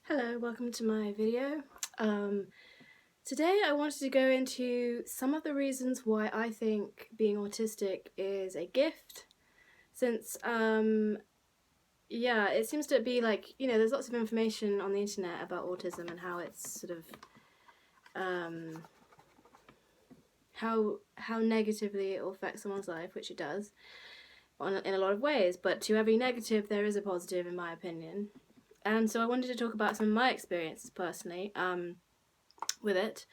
Hello, welcome to my video. Today I wanted to go into some of the reasons why I think being autistic is a gift, since it seems to be like, there's lots of information on the internet about autism and how it's sort of how negatively it will affect someone's life, which it does in a lot of ways, but to every negative there is a positive, in my opinion. And so I wanted to talk about some of my experiences personally with it,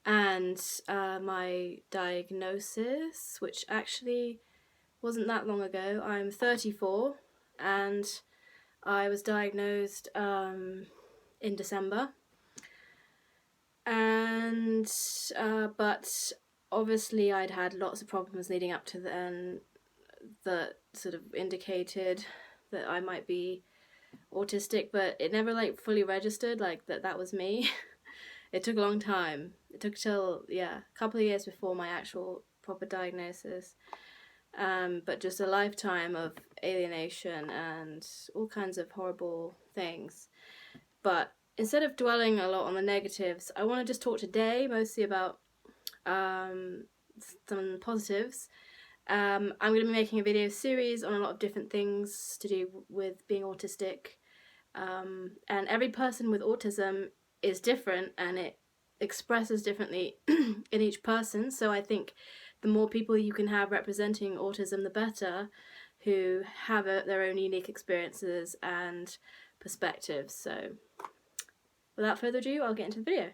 and my diagnosis, which actually wasn't that long ago. I'm 34 and I was diagnosed in December, and but obviously I'd had lots of problems leading up to then that sort of indicated that I might be autistic, but it never like fully registered like that was me. It took a long time. It took till a couple of years before my actual proper diagnosis, but just a lifetime of alienation and all kinds of horrible things. But instead of dwelling a lot on the negatives, I want to just talk today mostly about some positives. I'm going to be making a video series on a lot of different things to do with being autistic, and every person with autism is different and it expresses differently in each person. So I think the more people you can have representing autism, the better, who have their own unique experiences and perspectives. So without further ado, I'll get into the video.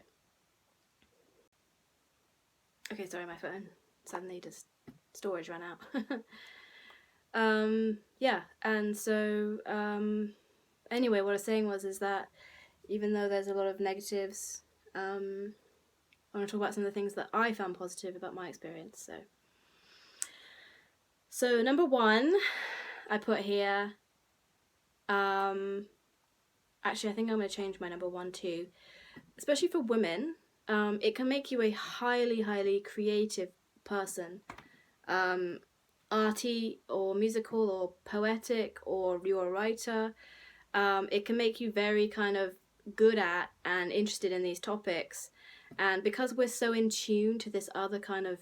Okay, sorry, my phone suddenly just storage ran out. And so anyway, what I was saying is that even though there's a lot of negatives, I want to talk about some of the things that I found positive about my experience. So number one, I put here, actually I think I'm going to change my number one too, especially for women. It can make you a highly creative person, arty or musical or poetic, or you're a writer. It can make you very kind of good at and interested in these topics, and because we're so in tune to this other kind of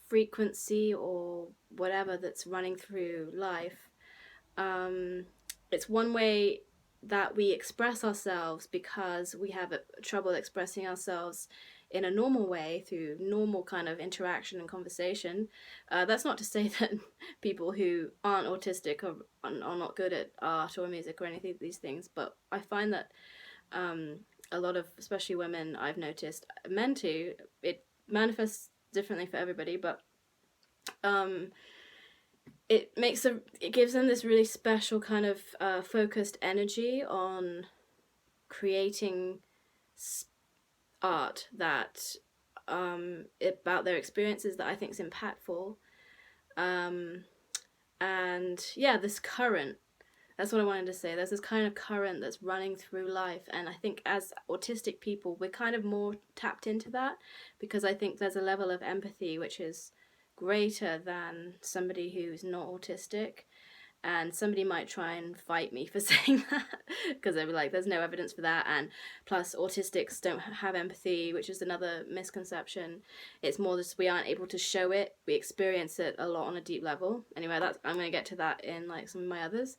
frequency or whatever that's running through life, it's one way that we express ourselves, because we have trouble expressing ourselves in a normal way through normal kind of interaction and conversation. That's not to say that people who aren't autistic are not good at art or music or anything of these things, but I find that a lot of, especially women, I've noticed, men too, it manifests differently for everybody, but it gives them this really special kind of focused energy on creating art that about their experiences that I think is impactful. And yeah, this current, that's what I wanted to say. There's this kind of current that's running through life, and I think as autistic people we're kind of more tapped into that, because I think there's a level of empathy which is greater than somebody who's not autistic. And somebody might try and fight me for saying that, because they'll be like, there's no evidence for that, and plus autistics don't have empathy, which is another misconception. It's more just we aren't able to show it, we experience it a lot on a deep level. Anyway, I'm going to get to that in like some of my others.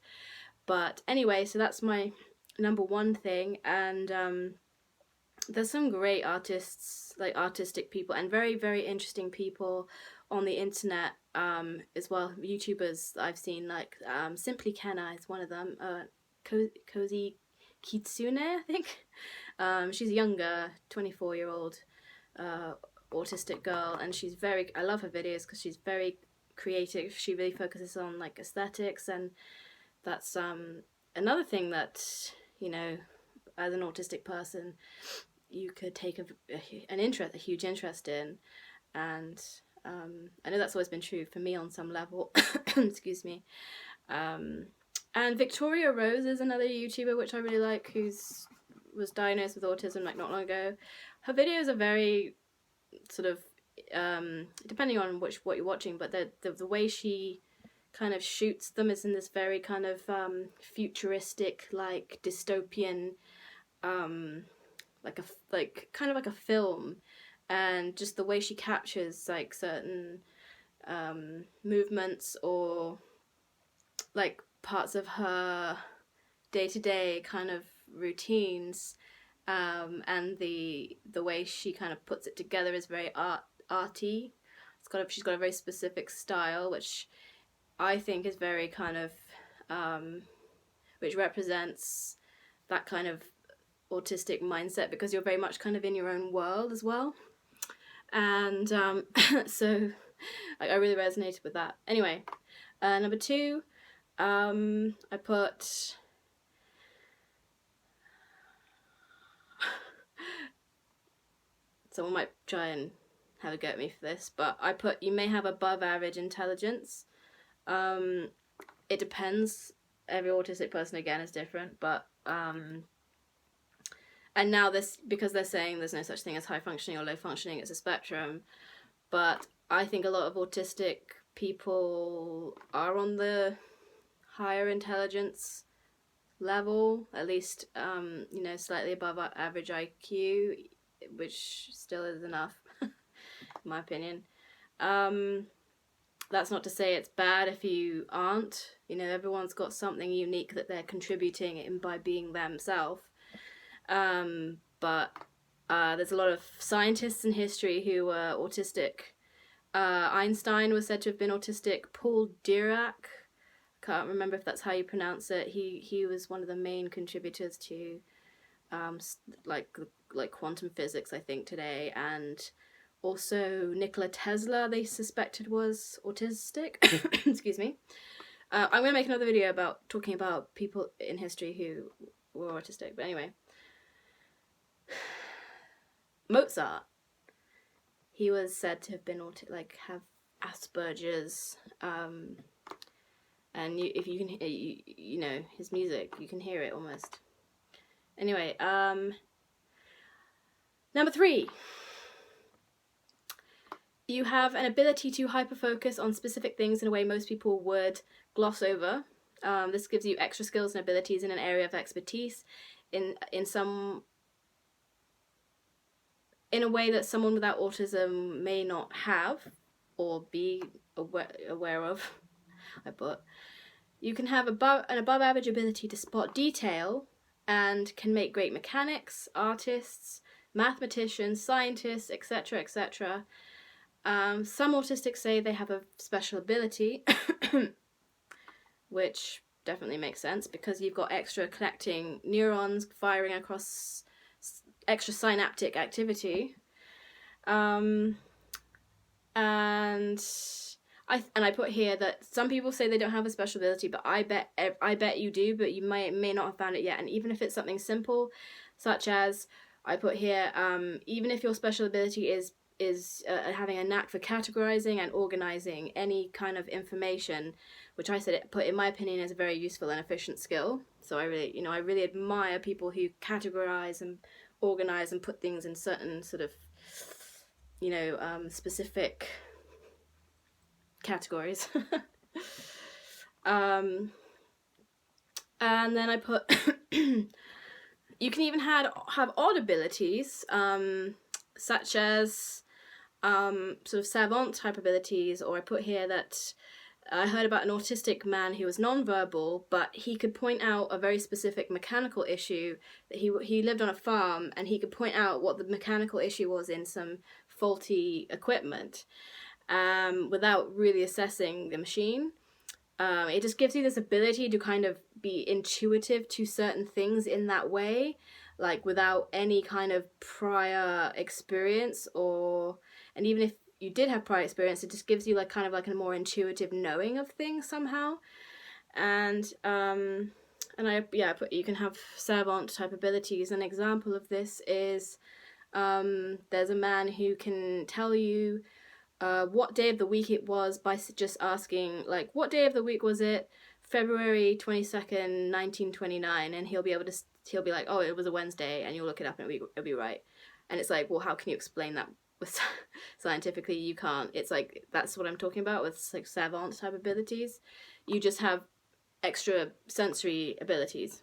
But anyway, so that's my number one thing. And there's some great artists, like artistic people, and very interesting people on the internet as well, YouTubers that I've seen, like Simply Kenna is one of them, Cozy Kitsune, I think. She's a younger 24-year-old autistic girl, and I love her videos because she's very creative. She really focuses on like aesthetics, and that's another thing that, as an autistic person you could take a huge interest in. And I know that's always been true for me on some level. Excuse me. And Victoria Rose is another YouTuber which I really like, was diagnosed with autism like not long ago. Her videos are very sort of depending on what you're watching, but the way she kind of shoots them is in this very kind of futuristic, like dystopian, kind of like a film, and just the way she captures like certain movements or like parts of her day-to-day kind of routines, and the way she kind of puts it together is very arty. She's got a very specific style, which I think is very kind of which represents that kind of autistic mindset, because you're very much kind of in your own world as well. And so I really resonated with that. Anyway, number 2, I put someone might try and have a go at me for this, but I put you may have above average intelligence. It depends. Every autistic person again is different, but and now this, because they're saying there's no such thing as high functioning or low functioning, it's a spectrum. But I think a lot of autistic people are on the higher intelligence level, at least slightly above average IQ, which still is enough, in my opinion. That's not to say it's bad if you aren't. Everyone's got something unique that they're contributing in by being themselves. But there's a lot of scientists in history who were autistic. Einstein was said to have been autistic. Paul Dirac, can't remember if that's how you pronounce it. He was one of the main contributors to like quantum physics, I think, today. And also Nikola Tesla, they suspected was autistic. Excuse me. I'm going to make another video about talking about people in history who were autistic. But anyway, Mozart, he was said to have been have Asperger's, and if you can hear, his music, you can hear it almost. Anyway, number 3, you have an ability to hyperfocus on specific things in a way most people would gloss over. This gives you extra skills and abilities in an area of expertise in a way that someone without autism may not have or be aware of. You can have an above average ability to spot detail and can make great mechanics, artists, mathematicians, scientists, etc., etc. Some autistics say they have a special ability, which definitely makes sense because you've got extra connecting neurons firing across extra synaptic activity. And I put here that some people say they don't have a special ability, but I bet you do, but you may not have found it yet. And even if it's something simple, such as I put here, even if your special ability is having a knack for categorizing and organizing any kind of information, which I put in my opinion is a very useful and efficient skill. So I really admire people who categorize and organize and put things in certain sort of specific categories. And then I put you can even have odd abilities, such as sort of savant type abilities, or I put here that I heard about an autistic man who was nonverbal, but he could point out a very specific mechanical issue. That he lived on a farm, and he could point out what the mechanical issue was in some faulty equipment, without really assessing the machine. It just gives you this ability to kind of be intuitive to certain things in that way, like without any kind of prior experience, and even if you did have prior experience, it just gives you kind of a more intuitive knowing of things somehow. And I put you can have savant type abilities. An example of this is there's a man who can tell you what day of the week it was by just asking, what day of the week was it? February 22nd, 1929, and he'll be like, oh, it was a Wednesday, and you'll look it up and it'll be right. And it's like, well, how can you explain that with scientifically you can't. It's like, that's what I'm talking about with like savant type abilities. You just have extra sensory abilities.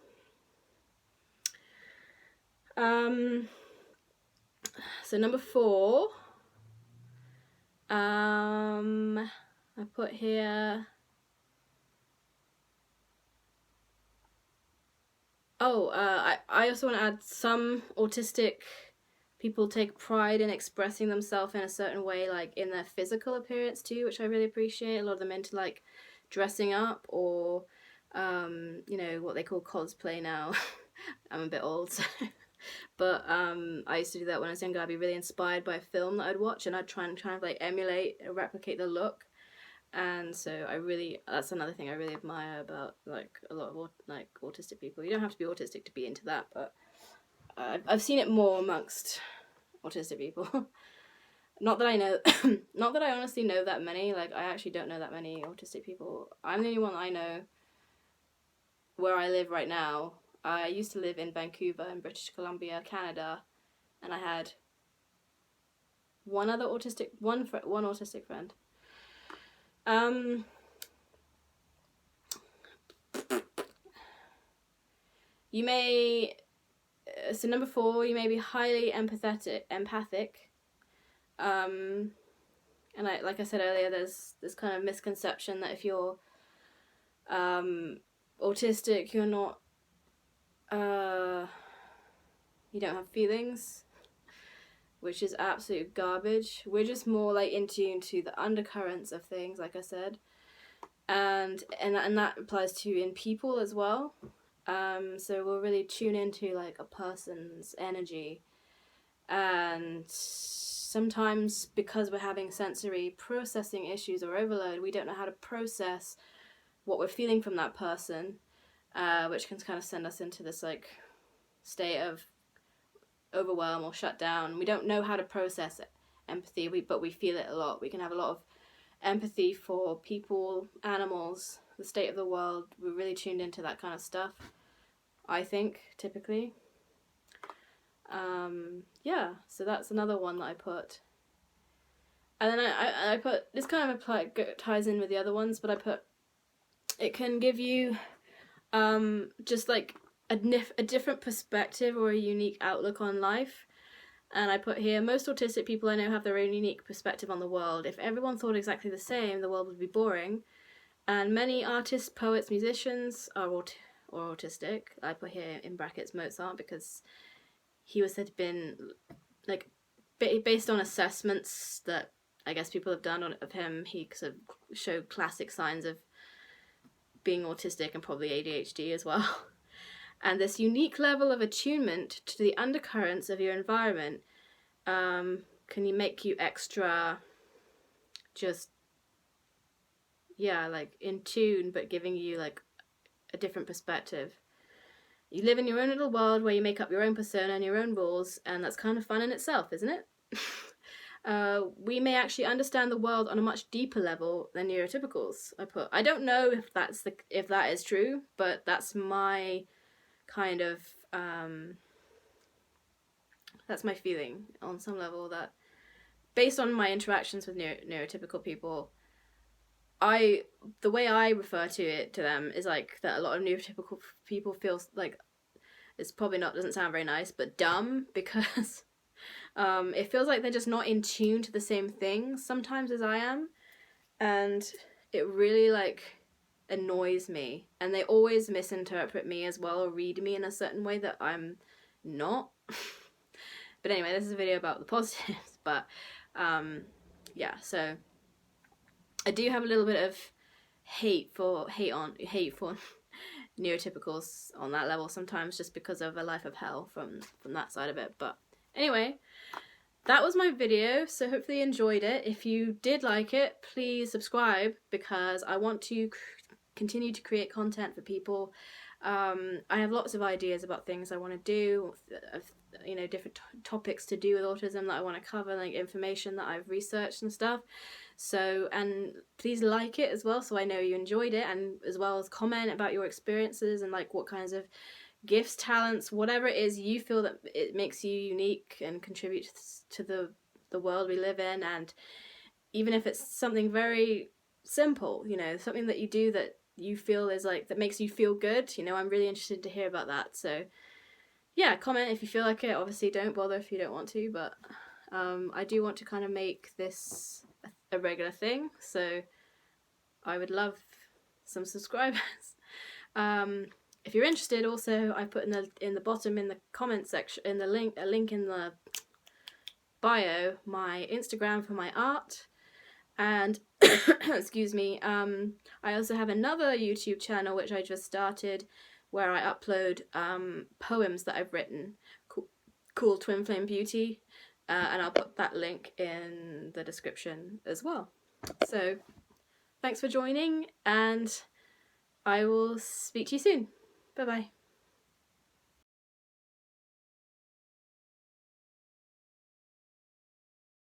So number 4, I put here, I also want to add, some autistic people take pride in expressing themselves in a certain way, like in their physical appearance too, which I really appreciate. A lot of them into like dressing up, or you know, what they call cosplay now. I'm a bit old, so. But I used to do that when I was younger. I'd be really inspired by a film that I'd watch, and I'd try and kind of like emulate or replicate the look. And so that's another thing I really admire about like a lot of like autistic people. You don't have to be autistic to be into that, but I've seen it more amongst autistic people. Not that I know, not that I honestly know that many. Like, I actually don't know that many autistic people. I'm the only one that I know where I live right now. I used to live in Vancouver in British Columbia, Canada, and I had one autistic friend. You may, so number 4, you may be highly empathic. And like I said earlier, there's this kind of misconception that if you're autistic, you're not, you don't have feelings, which is absolute garbage. We're just more like in tune to the undercurrents of things, like I said, and that applies to in people as well. So we'll really tune into like a person's energy, and sometimes because we're having sensory processing issues or overload, we don't know how to process what we're feeling from that person, which can kind of send us into this like state of overwhelm or shut down. We don't know how to process empathy, but we feel it a lot. We can have a lot of empathy for people, animals, the state of the world. We're really tuned into that kind of stuff, I think, typically. Yeah, so that's another one that I put. And then I put, this kind of ties in with the other ones, but I put, it can give you just like a different perspective or a unique outlook on life. And I put here, most autistic people I know have their own unique perspective on the world. If everyone thought exactly the same, the world would be boring. And many artists, poets, musicians are autistic. I put here in brackets Mozart, because he was said to have been, like, based on assessments that I guess people have done of him, he sort of showed classic signs of being autistic and probably ADHD as well. And this unique level of attunement to the undercurrents of your environment can make you extra just, yeah, like in tune, but giving you like a different perspective. You live in your own little world where you make up your own persona and your own rules, and that's kind of fun in itself, isn't it? We may actually understand the world on a much deeper level than neurotypicals. I don't know if that is true, but that's my kind of that's my feeling on some level, that based on my interactions with neurotypical people, the way I refer to them is like that a lot of neurotypical people feel like, it's probably not, doesn't sound very nice, but dumb, because it feels like they're just not in tune to the same things sometimes as I am, and it really like annoys me, and they always misinterpret me as well, or read me in a certain way that I'm not. But anyway, this is a video about the positives, but yeah, so I do have a little bit of hate for neurotypicals on that level sometimes, just because of a life of hell from that side of it. But anyway, that was my video, so hopefully you enjoyed it. If you did like it, please subscribe, because I want to continue to create content for people. I have lots of ideas about things I want to do, you know, different topics to do with autism that I want to cover, like information that I've researched and stuff. So, and please like it as well, so I know you enjoyed it, and as well as comment about your experiences and like what kinds of gifts, talents, whatever it is you feel that it makes you unique and contributes to the the world we live in, and even if it's something very simple, you know, something that you do that you feel is like, that makes you feel good, you know, I'm really interested to hear about that. So yeah, comment if you feel like it. Obviously don't bother if you don't want to, but I do want to kind of make this a regular thing, so I would love some subscribers. If you're interested, also I put in the bottom in the comment section, in the a link in the bio, my Instagram for my art, and excuse me, I also have another YouTube channel which I just started, where I upload poems that I've written called Twin Flame Beauty, and I'll put that link in the description as well. So thanks for joining, and I will speak to you soon. Bye bye.